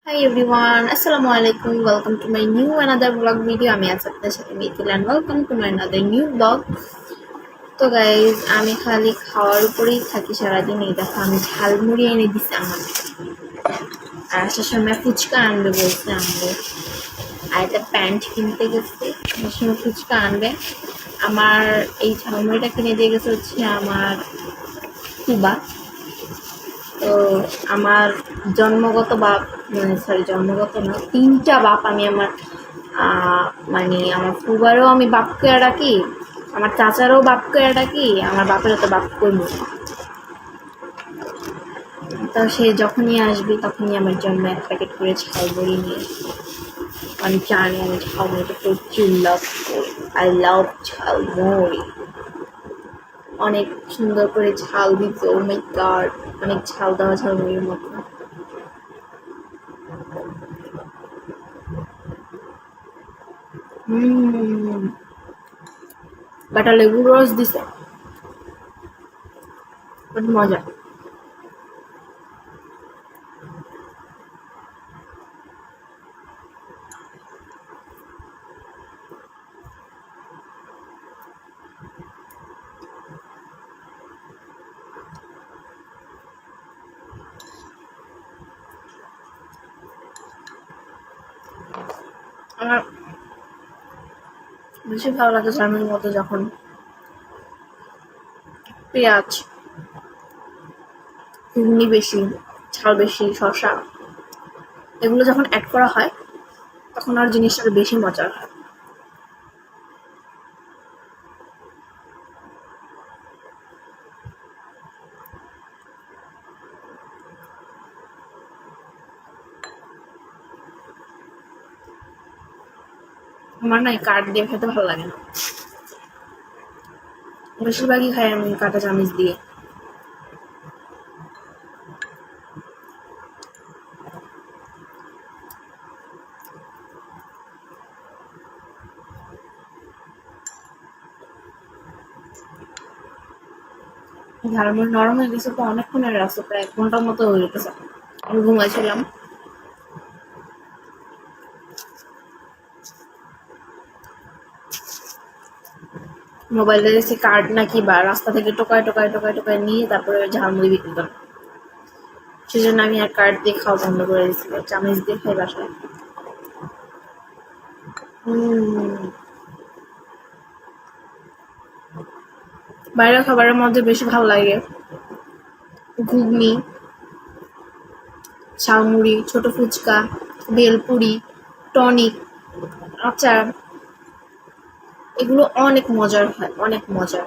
Hi everyone, Assalamu alaikum. Welcome to my new another vlog video. আমি আছি আপনাদের সাথে Mithil and welcome to my another new vlog. তো guys আমি খালি খাওয়ার উপরেই থাকি সারাদিন। এই দেখো আমি ঝালমুড়ি এনে দিছি আমার আর আসার সময় ফুচকা আনবে বলছে আনবে আর একটা প্যান্ট কিনতে গেছে আসার সময় ফুচকা আনবে। আমার এই ঝালমুড়িটা কিনে দিয়ে গেছে হচ্ছে আমার ফুবা। তো আমার জন্মগত বাপ জন্মগত না, তিনটা বাপ আমি আমার মানে আমার ফুবারও আমি বাপকে ডাকি, আমার চাচারও বাপকে ডাকি, আমার বাপেরও তো বাপ করবো। তো সে যখনই আসবে তখনই আমার জন্য এক প্যাকেট করে ঝালমুড়ি নিয়ে আমি জানি আমি ঝালমুড়িটা প্রচুর লাভ করি। I love jhalmuri. অনেক সুন্দর করে ঝাল দিচ্ছে, ও মাই গড, অনেক ঝাল দেওয়া ঝালমুড়ির মতো। বাটা লেবুর রস দিছে, মজা। আমার বেশি ভালো লাগে ঝালমুড়ির মতো যখন পেঁয়াজ, ঘুগনি বেশি, ঝাল বেশি, শসা এগুলো যখন অ্যাড করা হয় তখন আর জিনিসটা বেশি মজার হয়। আমার না কাঠ দিয়ে খেতে ভালো লাগে না, বেশিরভাগই খাই আমি কাঁটা চামচ দিয়ে। ঝালমুড়ি নরম হয়ে গেছে তো অনেকক্ষণের রাস্তা, প্রায় 1 ঘন্টার মতো হয়ে গেছে। আমি ঘুমাইছিলাম, মোবাইলে দেখছি কার্ড নাকি বা রাস্তা থেকে টোকায় টোকায় টোকায় টোকায় নিয়ে তারপরে ঝালমুড়ি বিক্রি করে। সেজন্য আমি আর কার্ড দিয়ে খাওয়া বন্ধ করে দিয়েছিল, চামচ দিয়ে খাই বাসায়। বাইরের খাবারের মধ্যে বেশি ভালো লাগে ঘুগনি, ঝালমুড়ি, ছোট ফুচকা, ভেলপুরি, টনিক, আচার, এগুলো অনেক মজার হয়, অনেক মজার।